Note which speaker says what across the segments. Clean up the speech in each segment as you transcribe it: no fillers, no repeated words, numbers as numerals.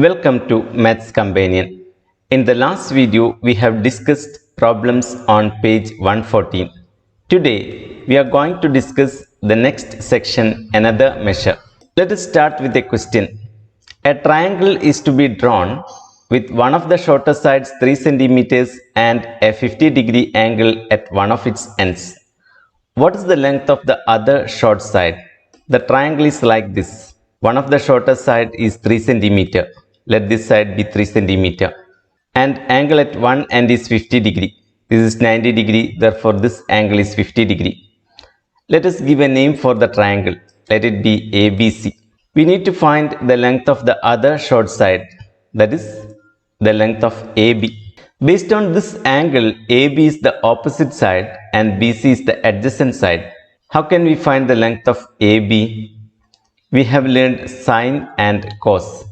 Speaker 1: Welcome to Maths Companion. In the last video, we have discussed problems on page 114. Today, we are going to discuss the next section, another measure. Let us start with a question. A triangle is to be drawn with one of the shorter sides 3 centimeters and a 50-degree angle at one of its ends. What is the length of the other short side? The triangle is like this. One of the shorter side is 3 centimeter. Let this side be 3 centimeter. And angle at one end is 50 degree. This is 90 degree. Therefore, this angle is 50 degree. Let us give a name for the triangle. Let it be ABC. We need to find the length of the other short side. That is the length of AB. Based on this angle, AB is the opposite side and BC is the adjacent side. How can we find the length of AB? We have learned sine and cos.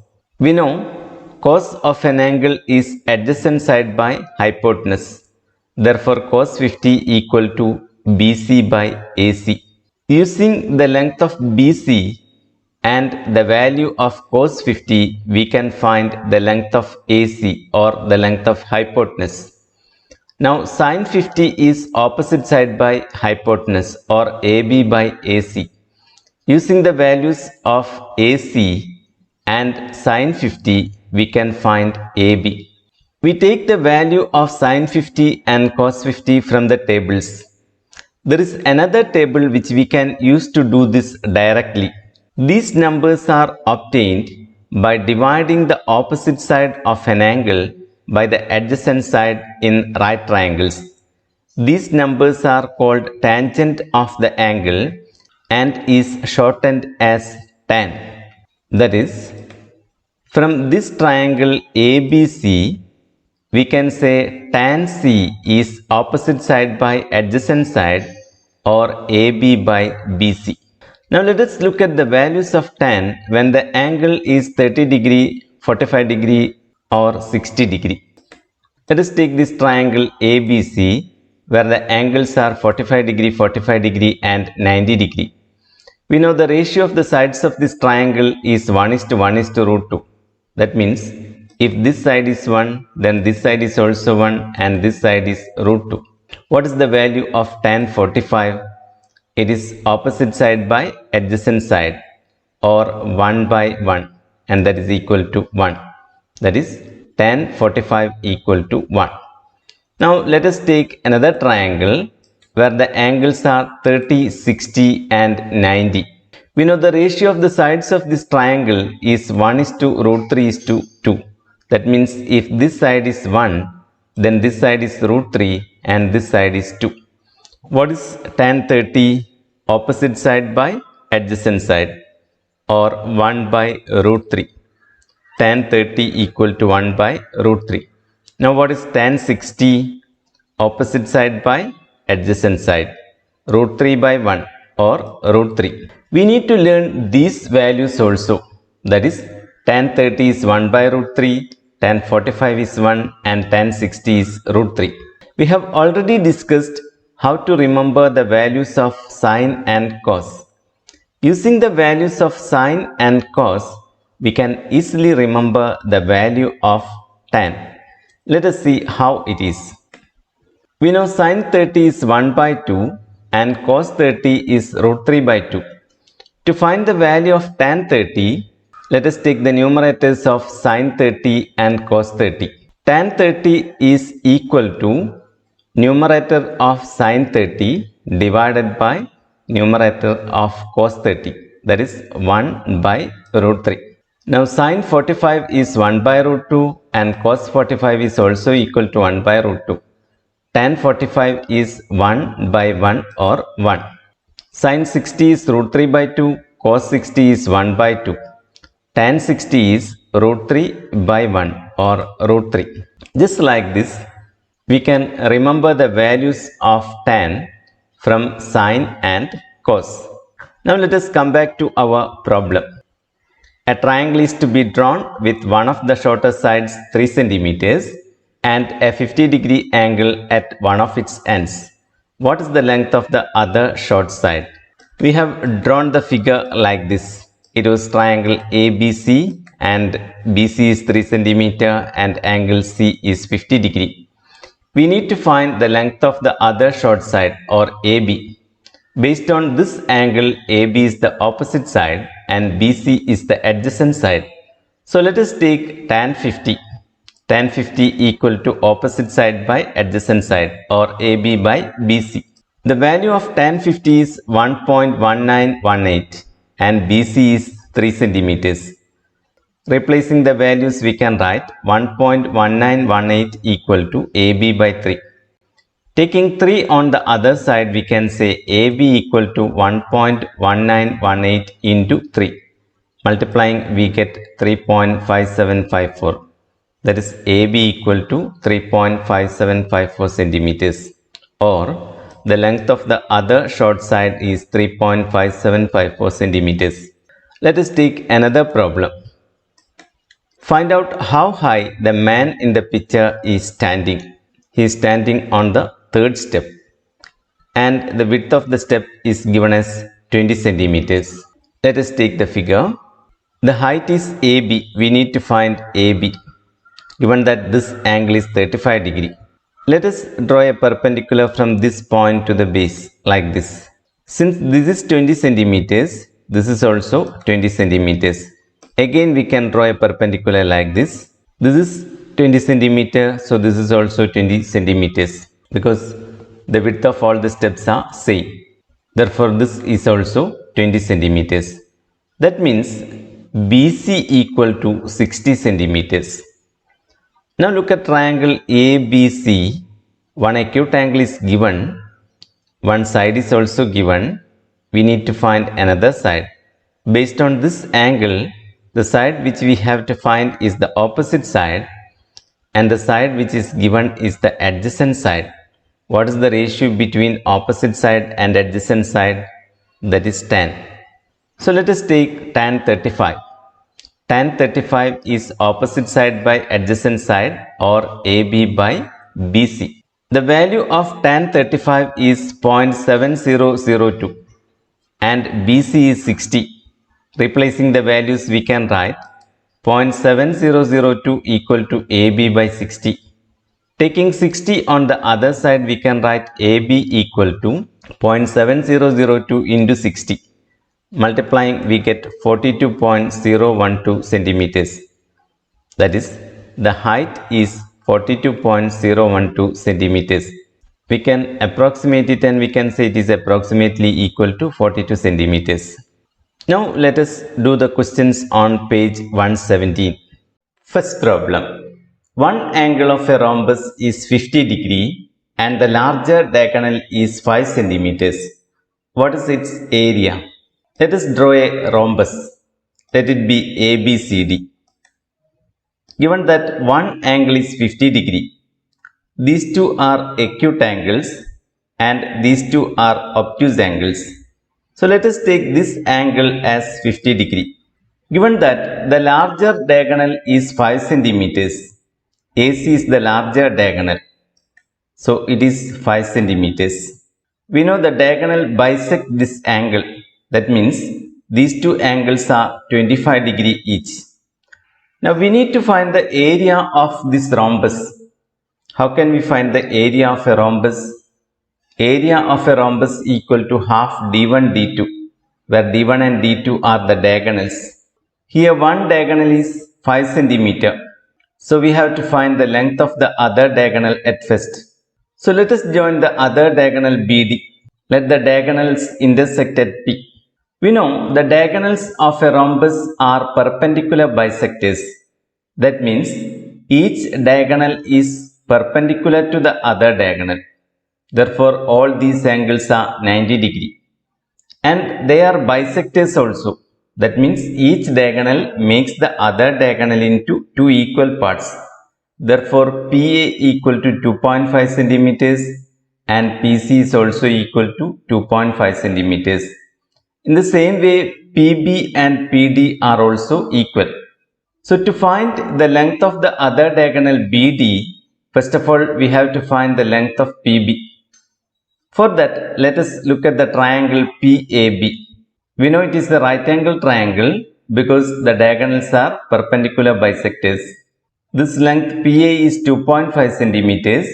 Speaker 1: We know cos of an angle is adjacent side by hypotenuse. Therefore, cos 50 equal to BC by AC. Using the length of BC and the value of cos 50, we can find the length of AC or the length of hypotenuse. Now, sine 50 is opposite side by hypotenuse or AB by AC. Using the values of AC and sine 50, we can find AB. We take the value of sine 50 and cos 50 from the tables. There is another table which we can use to do this directly. These numbers are obtained by dividing the opposite side of an angle by the adjacent side in right triangles. These numbers are called tangent of the angle and is shortened as tan. That is, from this triangle ABC, we can say tan C is opposite side by adjacent side or AB by BC. Now let us look at the values of tan when the angle is 30 degree, 45 degree or 60 degree. Let us take this triangle ABC where the angles are 45 degree and 90 degree. We know the ratio of the sides of this triangle is 1:1:√2. That means if this side is 1, then this side is also 1 and this side is √2. What is the value of tan 45? It is opposite side by adjacent side or 1/1 and that is equal to 1. That is tan 45 equal to 1. Now let us take another triangle where the angles are 30, 60 and 90. We know the ratio of the sides of this triangle is 1:√3:2. That means if this side is 1, then this side is √3 and this side is 2. What is tan 30? Opposite side by adjacent side or 1/√3. Tan 30 equal to 1/√3. Now what is tan 60? Opposite side by adjacent side, √3/1 or √3. We need to learn these values also. That is, tan 30 is 1/√3, tan 45 is 1 and tan 60 is √3. We have already discussed how to remember the values of sine and cos. Using the values of sine and cos, we can easily remember the value of tan. Let us see how it is. We know sine 30 is 1/2 and cos 30 is √3/2. To find the value of tan 30, let us take the numerators of sine 30 and cos 30. Tan 30 is equal to numerator of sine 30 divided by numerator of cos 30. That is 1/√3. Now sine 45 is 1/√2 and cos 45 is also equal to 1/√2. Tan 45 is 1/1 or 1. Sine 60 is √3/2, cos 60 is 1/2. Tan 60 is √3/1 or √3. Just like this, we can remember the values of tan from sine and cos. Now let us come back to our problem. A triangle is to be drawn with one of the shorter sides 3 centimeters and a 50-degree angle at one of its ends. What is the length of the other short side? We have drawn the figure like this. It was triangle ABC and BC is 3 centimeter and angle C is 50 degree. We need to find the length of the other short side or AB. Based on this angle, AB is the opposite side and BC is the adjacent side. So let us take tan 50. Tan 50 equal to opposite side by adjacent side or AB by BC. The value of tan 50 is 1.1918 and BC is 3 centimeters. Replacing the values, we can write 1.1918 equal to AB by 3. Taking 3 on the other side, we can say AB equal to 1.1918 into 3. Multiplying, we get 3.5754. That is AB equal to 3.5754 centimeters, or the length of the other short side is 3.5754 centimeters. Let us take another problem. Find out how high the man in the picture is standing. He is standing on the third step and the width of the step is given as 20 centimeters. Let us take the figure. The height is AB. We need to find AB. Given that this angle is 35 degree. Let us draw a perpendicular from this point to the base like this. Since this is 20 centimeters, this is also 20 centimeters. Again we can draw a perpendicular like this. This is 20 centimeter, so this is also 20 centimeters because the width of all the steps are same. Therefore this is also 20 centimeters. That means BC equal to 60 centimeters. Now look at triangle ABC. One acute angle is given. One side is also given. We need to find another side. Based on this angle, the side which we have to find is the opposite side and the side which is given is the adjacent side. What is the ratio between opposite side and adjacent side? That is tan. So let us take tan 35. Tan 35 is opposite side by adjacent side or AB by BC. The value of tan 35 is 0.7002 and BC is 60. Replacing the values, we can write 0.7002 equal to AB by 60. Taking 60 on the other side, we can write AB equal to 0.7002 into 60. Multiplying, we get 42.012 centimeters. That is, the height is 42.012 centimeters. We can approximate it and we can say it is approximately equal to 42 centimeters. Now let us do the questions on page 117. First problem. One angle of a rhombus is 50 degree and the larger diagonal is 5 centimeters. What is its area? Let us draw a rhombus. Let it be ABCD. Given that one angle is 50 degree, these two are acute angles and these two are obtuse angles. So let us take this angle as 50 degree. Given that the larger diagonal is 5 centimeters, AC is the larger diagonal. So it is 5 centimeters. We know the diagonal bisect this angle. That means these two angles are 25 degree each. Now we need to find the area of this rhombus. How can we find the area of a rhombus? Area of a rhombus equal to half D1 D2, where D1 and D2 are the diagonals. Here one diagonal is 5 centimeter. So we have to find the length of the other diagonal at first. So let us join the other diagonal BD. Let the diagonals intersect at P. We know the diagonals of a rhombus are perpendicular bisectors. That means each diagonal is perpendicular to the other diagonal. Therefore, all these angles are 90 degree. And they are bisectors also. That means each diagonal makes the other diagonal into two equal parts. Therefore, PA equal to 2.5 centimeters and PC is also equal to 2.5 centimeters. In the same way, PB and PD are also equal. So to find the length of the other diagonal BD, first of all, we have to find the length of PB. For that, let us look at the triangle PAB. We know it is the right angle triangle because the diagonals are perpendicular bisectors. This length PA is 2.5 centimeters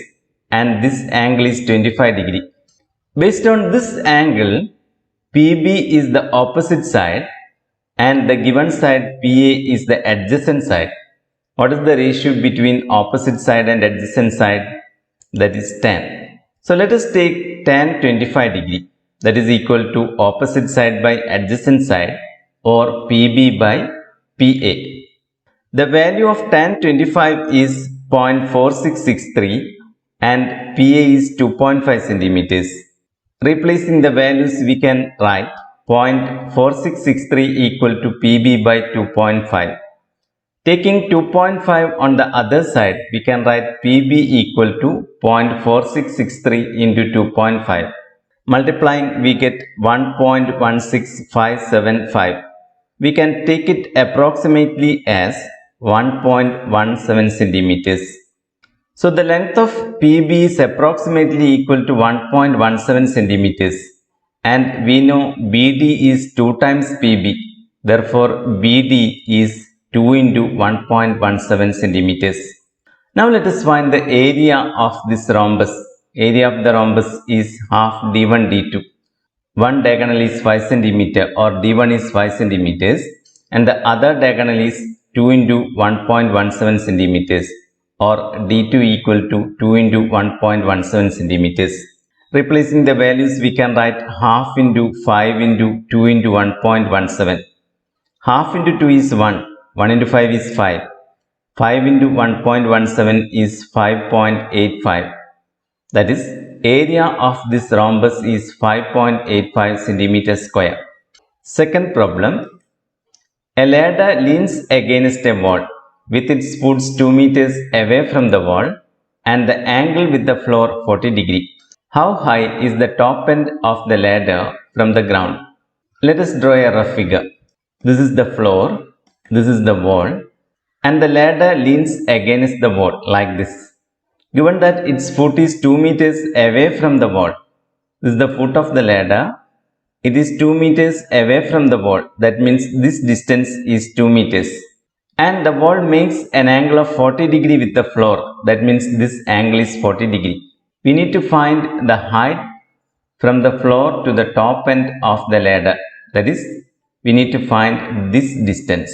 Speaker 1: and this angle is 25 degree. Based on this angle, PB is the opposite side and the given side PA is the adjacent side. What is the ratio between opposite side and adjacent side? That is 10. So let us take tan 25 degree, that is equal to opposite side by adjacent side or PB by PA. The value of tan 25 is 0.4663 and PA is 2.5 centimeters. Replacing the values, we can write 0.4663 equal to PB by 2.5. Taking 2.5 on the other side, we can write PB equal to 0.4663 into 2.5. Multiplying, we get 1.16575. We can take it approximately as 1.17 centimeters. So the length of PB is approximately equal to 1.17 centimeters and we know BD is 2 times PB. Therefore, BD is 2 into 1.17 centimeters. Now let us find the area of this rhombus. Area of the rhombus is half D1 D2. One diagonal is 5 centimeter or D1 is 5 centimeters and the other diagonal is 2 into 1.17 centimeters or D2 equal to 2 into 1.17 centimeters. Replacing the values, we can write half into 5 into 2 into 1.17. Half into 2 is 1. 1 into 5 is 5. 5 into 1.17 is 5.85. That is, area of this rhombus is 5.85 centimeters square. Second problem. A ladder leans against a wall with its foots 2 meters away from the wall and the angle with the floor 40 degree. How high is the top end of the ladder from the ground? Let us draw a rough figure. This is the floor, this is the wall, and the ladder leans against the wall like this. Given that its foot is 2 meters away from the wall, this is the foot of the ladder. It is 2 meters away from the wall. That means this distance is 2 meters. And the wall makes an angle of 40 degree with the floor. That means this angle is 40 degree. We need to find the height from the floor to the top end of the ladder. That is, we need to find this distance.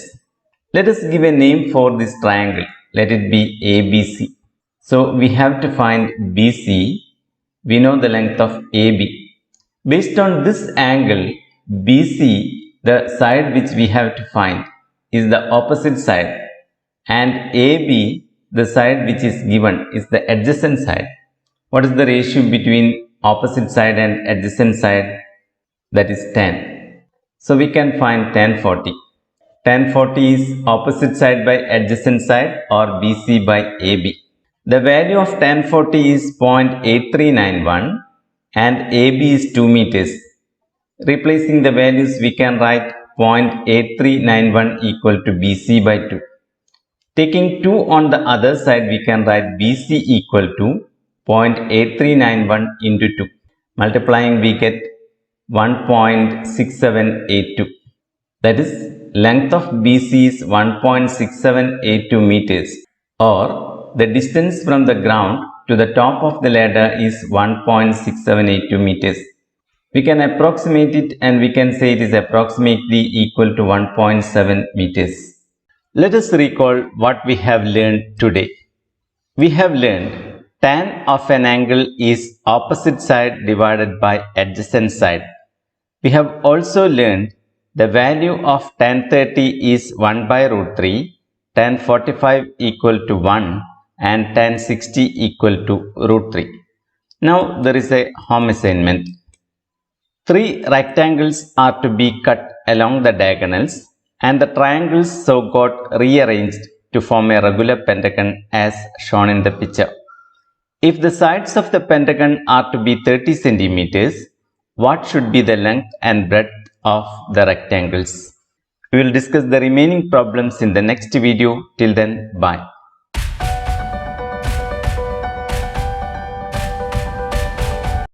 Speaker 1: Let us give a name for this triangle. Let it be ABC. So we have to find BC. We know the length of AB. Based on this angle, BC, the side which we have to find, is the opposite side, and AB, the side which is given, is the adjacent side. What is the ratio between opposite side and adjacent side? That is 10. So we can find tan 40. Tan 40 is opposite side by adjacent side or BC by AB. The value of tan 40 is 0.8391 and AB is 2 meters. Replacing the values, we can write 0.8391 equal to BC by 2. Taking 2 on the other side, we can write BC equal to 0.8391 into 2. Multiplying, we get 1.6782. That is, length of BC is 1.6782 meters, or the distance from the ground to the top of the ladder is 1.6782 meters. We can approximate it and we can say it is approximately equal to 1.7 meters. Let us recall what we have learned today. We have learned tan of an angle is opposite side divided by adjacent side. We have also learned the value of tan 30 is 1 by root 3, tan 45 equal to 1 and tan 60 equal to root 3. Now there is a home assignment. 3 rectangles are to be cut along the diagonals and the triangles so got rearranged to form a regular pentagon as shown in the picture. If the sides of the pentagon are to be 30 centimeters, what should be the length and breadth of the rectangles? We will discuss the remaining problems in the next video. Till then, bye.